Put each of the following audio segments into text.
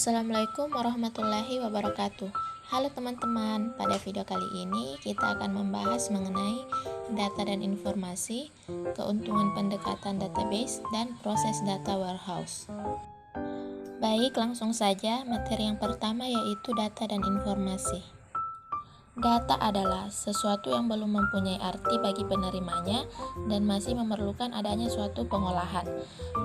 Assalamualaikum warahmatullahi wabarakatuh. Halo teman-teman, pada video kali ini kita akan membahas mengenai data dan informasi, keuntungan pendekatan database, dan proses data warehouse. Baik, langsung saja materi yang pertama yaitu data dan informasi. Data adalah sesuatu yang belum mempunyai arti bagi penerimanya dan masih memerlukan adanya suatu pengolahan.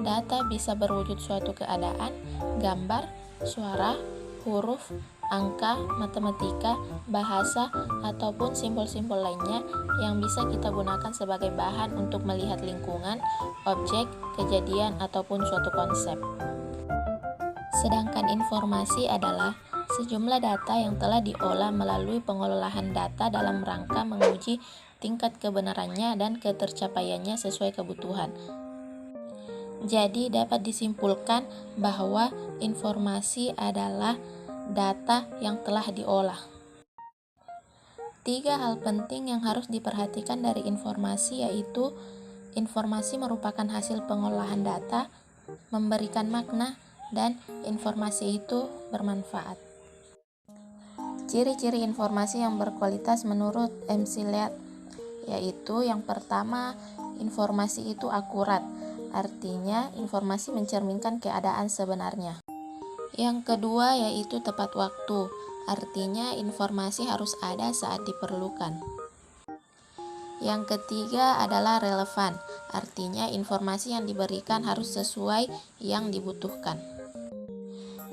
Data bisa berwujud suatu keadaan, gambar, suara, huruf, angka, matematika, bahasa, ataupun simbol-simbol lainnya yang bisa kita gunakan sebagai bahan untuk melihat lingkungan, objek, kejadian, ataupun suatu konsep. Sedangkan informasi adalah sejumlah data yang telah diolah melalui pengolahan data dalam rangka menguji tingkat kebenarannya dan ketercapaiannya sesuai kebutuhan. Jadi dapat disimpulkan bahwa informasi adalah data yang telah diolah. 3 hal penting yang harus diperhatikan dari informasi yaitu informasi merupakan hasil pengolahan data, memberikan makna, dan informasi itu bermanfaat. Ciri-ciri informasi yang berkualitas menurut McLeod yaitu yang pertama, informasi itu akurat, artinya informasi mencerminkan keadaan sebenarnya. Yang kedua yaitu tepat waktu, artinya informasi harus ada saat diperlukan. Yang ketiga adalah relevan, artinya informasi yang diberikan harus sesuai yang dibutuhkan.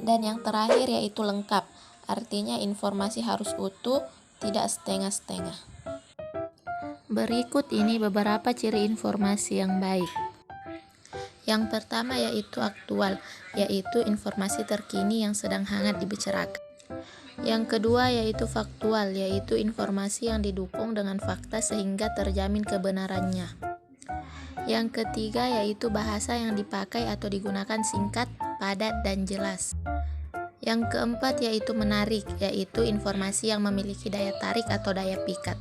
Dan yang terakhir yaitu lengkap, artinya informasi harus utuh, tidak setengah-setengah. Berikut ini beberapa ciri informasi yang baik. Yang pertama yaitu aktual, yaitu informasi terkini yang sedang hangat dibicarakan. Yang kedua yaitu faktual, yaitu informasi yang didukung dengan fakta sehingga terjamin kebenarannya. Yang ketiga yaitu bahasa yang dipakai atau digunakan singkat, padat, dan jelas. Yang keempat yaitu menarik, yaitu informasi yang memiliki daya tarik atau daya pikat.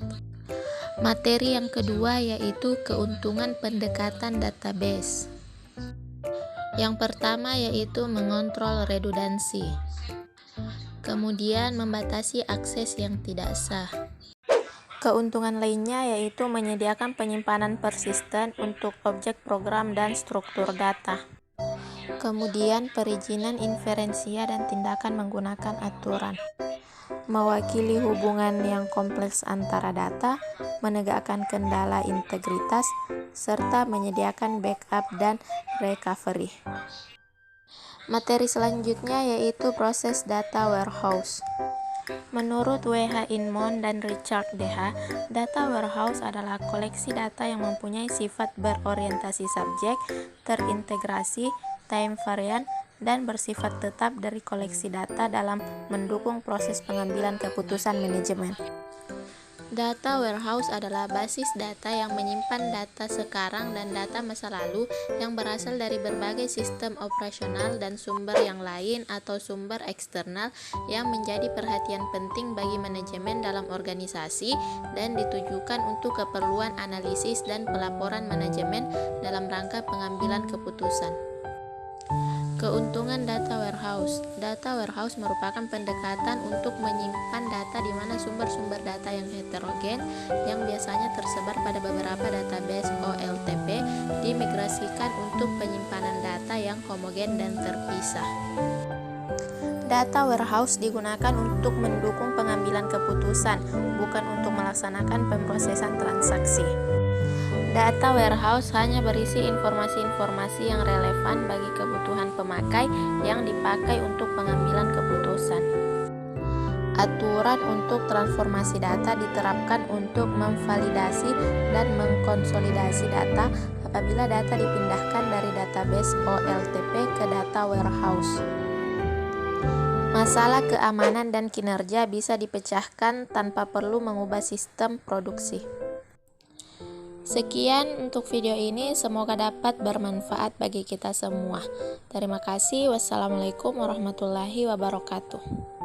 Materi yang kedua yaitu keuntungan pendekatan database. Yang pertama yaitu mengontrol redundansi. Kemudian membatasi akses yang tidak sah. Keuntungan lainnya yaitu menyediakan penyimpanan persisten untuk objek program dan struktur data. Kemudian perizinan inferensia dan tindakan menggunakan aturan. Mewakili hubungan yang kompleks antara data, menegakkan kendala integritas, serta menyediakan backup dan recovery. Materi selanjutnya yaitu proses data warehouse. Menurut W.H. Inmon dan Richard D.H., data warehouse adalah koleksi data yang mempunyai sifat berorientasi subjek, terintegrasi, time variant, dan bersifat tetap dari koleksi data dalam mendukung proses pengambilan keputusan manajemen. Data warehouse adalah basis data yang menyimpan data sekarang dan data masa lalu yang berasal dari berbagai sistem operasional dan sumber yang lain atau sumber eksternal yang menjadi perhatian penting bagi manajemen dalam organisasi dan ditujukan untuk keperluan analisis dan pelaporan manajemen dalam rangka pengambilan keputusan. Keuntungan data warehouse. Data warehouse merupakan pendekatan untuk menyimpan data di mana sumber-sumber data yang heterogen yang biasanya tersebar pada beberapa database OLTP dimigrasikan untuk penyimpanan data yang homogen dan terpisah. Data warehouse digunakan untuk mendukung pengambilan keputusan, bukan untuk melaksanakan pemrosesan transaksi. Data warehouse hanya berisi informasi-informasi yang relevan bagi kebutuhan pemakai yang dipakai untuk pengambilan keputusan. Aturan untuk transformasi data diterapkan untuk memvalidasi dan mengkonsolidasi data apabila data dipindahkan dari database OLTP ke data warehouse. Masalah keamanan dan kinerja bisa dipecahkan tanpa perlu mengubah sistem produksi. Sekian untuk video ini, semoga dapat bermanfaat bagi kita semua. Terima kasih. Wassalamualaikum warahmatullahi wabarakatuh.